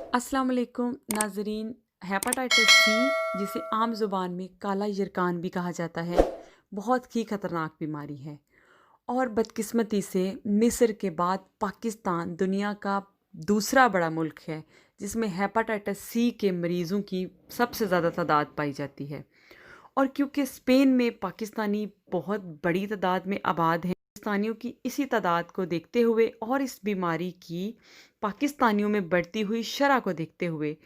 अस्सलाम वालेकुम नाज़रीन। हेपेटाइटिस सी, जिसे आम ज़ुबान में काला यरकान भी कहा जाता है, बहुत ही ख़तरनाक बीमारी है और बदकिस्मती से मिस्र के बाद पाकिस्तान दुनिया का दूसरा बड़ा मुल्क है जिसमें हेपेटाइटिस सी के मरीज़ों की सबसे ज़्यादा तादाद पाई जाती है। और क्योंकि स्पेन में पाकिस्तानी बहुत बड़ी तादाद में आबाद हैं, पाकिस्तानियों की इसी तादाद को देखते हुए और इस बीमारी की पाकिस्तानियों में बढ़ती हुई शरह को देखते हुए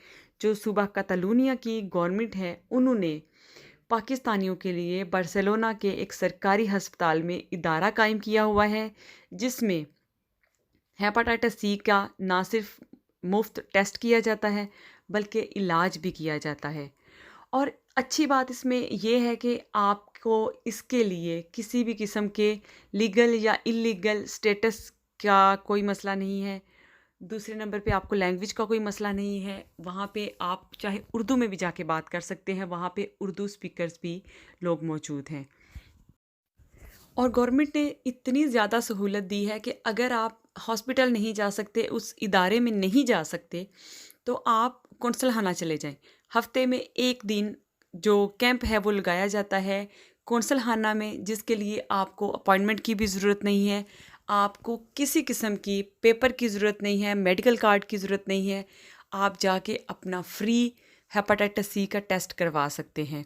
जो सूबा कतालूनिया की गवर्नमेंट है, उन्होंने पाकिस्तानियों के लिए बार्सिलोना के एक सरकारी अस्पताल में इदारा कायम किया हुआ है, जिसमें हेपेटाइटिस सी का ना सिर्फ मुफ्त टेस्ट किया जाता है बल्कि इलाज भी किया जाता है। और अच्छी बात इसमें ये है कि आपको इसके लिए किसी भी किस्म के लीगल या इलीगल स्टेटस का कोई मसला नहीं है। दूसरे नंबर पे आपको लैंग्वेज का कोई मसला नहीं है। वहाँ पे आप चाहे उर्दू में भी जाके बात कर सकते हैं, वहाँ पे उर्दू स्पीकर्स भी लोग मौजूद हैं। और गवर्नमेंट ने इतनी ज़्यादा सहूलत दी है कि अगर आप हॉस्पिटल नहीं जा सकते, उस इदारे में नहीं जा सकते, तो आप कौंसलखाना चले जाएँ। हफ़्ते में 1 दिन जो कैंप है वो लगाया जाता है कौंसलखाना में, जिसके लिए आपको अपॉइंटमेंट की भी ज़रूरत नहीं है, आपको किसी किस्म की पेपर की ज़रूरत नहीं है, मेडिकल कार्ड की ज़रूरत नहीं है। आप जाके अपना फ्री हेपेटाइटिस सी का टेस्ट करवा सकते हैं।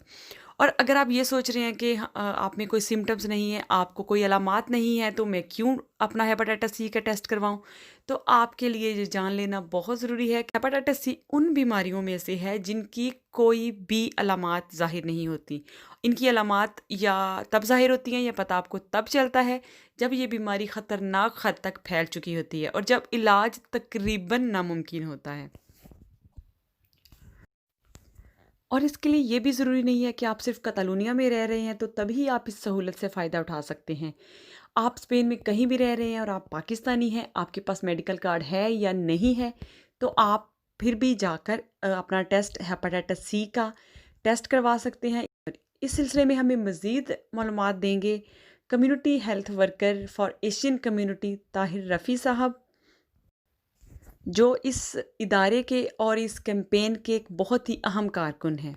और अगर आप ये सोच रहे हैं कि आप में कोई सिम्पटम्स नहीं है, आपको कोई अलामात नहीं है, तो मैं क्यों अपना हेपेटाइटिस सी का टेस्ट करवाऊँ? तो आपके लिए ये जान लेना बहुत ज़रूरी है कि हेपेटाइटिस सी उन बीमारियों में से है जिनकी कोई भी अलामात ज़ाहिर नहीं होती। इनकी अलामात या तब ज़ाहिर होती हैं या पता आपको तब चलता है जब ये बीमारी ख़तरनाक हद तक फैल चुकी होती है और जब इलाज तकरीबन नामुमकिन होता है। और इसके लिए ये भी ज़रूरी नहीं है कि आप सिर्फ़ कतालूनिया में रह रहे हैं तो तभी आप इस सहूलत से फ़ायदा उठा सकते हैं। आप स्पेन में कहीं भी रह रहे हैं और आप पाकिस्तानी हैं, आपके पास मेडिकल कार्ड है या नहीं है, तो आप फिर भी जाकर अपना टेस्ट हेपेटाइटिस सी का टेस्ट करवा सकते हैं। इस सिलसिले में हमें मज़ीद मालूमात देंगे community health worker for Asian community Tahir Rafi साहब, जो इस इदारे के और इस कैंपेन के एक बहुत ही अहम कारकुन हैं।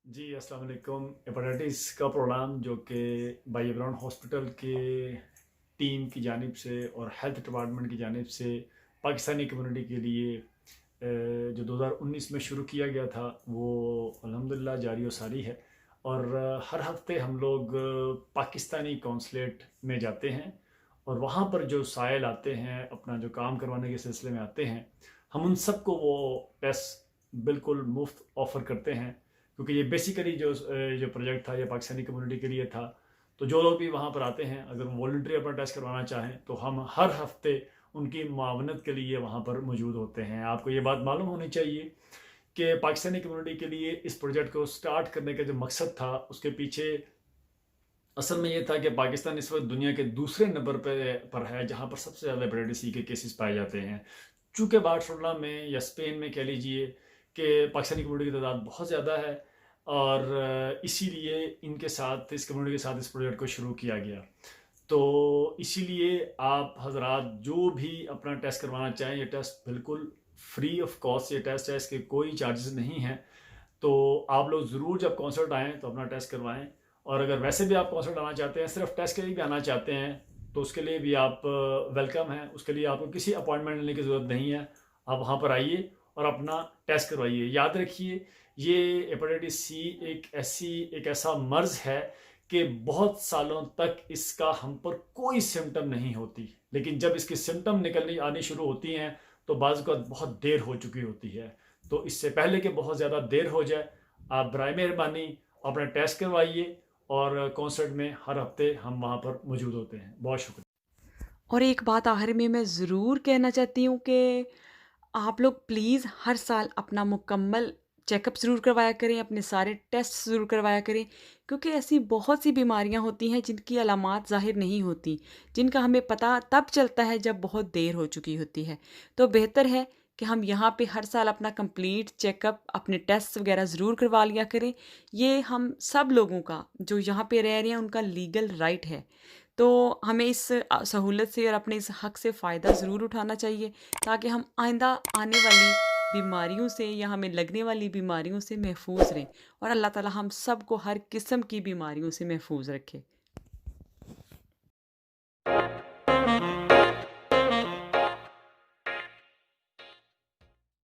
जी अस्सलाम वालेकुम। हेपेटाइटिस का प्रोग्राम जो कि बाय ब्राउन हॉस्पिटल के टीम की जानिब से और हेल्थ डिपार्टमेंट की जानिब से पाकिस्तानी कम्युनिटी के लिए जो 2019 में शुरू किया गया था, वो अल्हम्दुलिल्लाह जारी व सारी है। और हर हफ्ते हम लोग पाकिस्तानी कौंसलेट में जाते हैं और वहाँ पर जो साइल आते हैं अपना जो काम करवाने के सिलसिले में आते हैं, हम उन सबको वो टेस्ट बिल्कुल मुफ्त ऑफ़र करते हैं, क्योंकि ये बेसिकली जो प्रोजेक्ट था ये पाकिस्तानी कम्युनिटी के लिए था। तो जो लोग भी वहाँ पर आते हैं, अगर वॉलंटरी अपना टेस्ट करवाना चाहें तो हम हर हफ्ते उनकी मुआवनत के लिए वहाँ पर मौजूद होते हैं। आपको ये बात मालूम होनी चाहिए कि पाकिस्तानी कम्युनिटी के लिए इस प्रोजेक्ट को स्टार्ट करने का जो मकसद था, उसके पीछे असल में ये था कि पाकिस्तान इस वक्त दुनिया के दूसरे नंबर पर है जहाँ पर सबसे ज़्यादा हेपेटाइटिस सी के केसेस पाए जाते हैं। चूँकि बार्सिलोना में या स्पेन में कह लीजिए कि पाकिस्तानी कम्युनिटी की तादाद बहुत ज़्यादा है, और इसीलिए इनके साथ, इस कम्युनिटी के साथ इस प्रोजेक्ट को शुरू किया गया। तो इसीलिए आप हजरात जो भी अपना टेस्ट करवाना चाहें, ये टेस्ट बिल्कुल फ्री ऑफ कॉस्ट ये टेस्ट है, इसके कोई चार्जेस नहीं हैं। तो आप लोग ज़रूर जब कॉन्सर्ट आएँ तो अपना टेस्ट करवाएं। और अगर वैसे भी आप कॉन्सर्ट आना चाहते हैं, सिर्फ टेस्ट के लिए भी आना चाहते हैं, तो उसके लिए भी आप वेलकम हैं। उसके लिए आपको किसी अपॉइंटमेंट लेने की ज़रूरत नहीं है। आप वहाँ पर आइए और अपना टेस्ट करवाइए। याद रखिए, ये हेपेटाइटिस सी एक ऐसा मर्ज़ है कि बहुत सालों तक इसका हम पर कोई सिम्टम नहीं होती, लेकिन जब इसके सिम्टम निकलने आनी शुरू होती हैं तो बाज़ का बहुत देर हो चुकी होती है। तो इससे पहले कि बहुत ज़्यादा देर हो जाए, आप बराए मेहरबानी अपना टेस्ट करवाइए। और कॉन्सर्ट में हर हफ्ते हम वहाँ पर मौजूद होते हैं। बहुत शुक्रिया। और एक बात आखिर में मैं ज़रूर कहना चाहती हूँ कि आप लोग प्लीज़ हर साल अपना मुकम्मल चेकअप ज़रूर करवाया करें, अपने सारे टेस्ट ज़रूर करवाया करें, क्योंकि ऐसी बहुत सी बीमारियाँ होती हैं जिनकी अलामात ज़ाहिर नहीं होती, जिनका हमें पता तब चलता है जब बहुत देर हो चुकी होती है। तो बेहतर है कि हम यहाँ पे हर साल अपना कंप्लीट चेकअप, अपने टेस्ट वगैरह ज़रूर करवा लिया करें। ये हम सब लोगों का, जो यहाँ पे रह रहे हैं, उनका लीगल राइट है। तो हमें इस सहूलत से और अपने इस हक़ से फ़ायदा ज़रूर उठाना चाहिए, ताकि हम आइंदा आने वाली बीमारियों से या हमें लगने वाली बीमारियों से महफूज़ रहें, और अल्लाह ताला हम सबको हर किस्म की बीमारियों से महफूज़ रखे।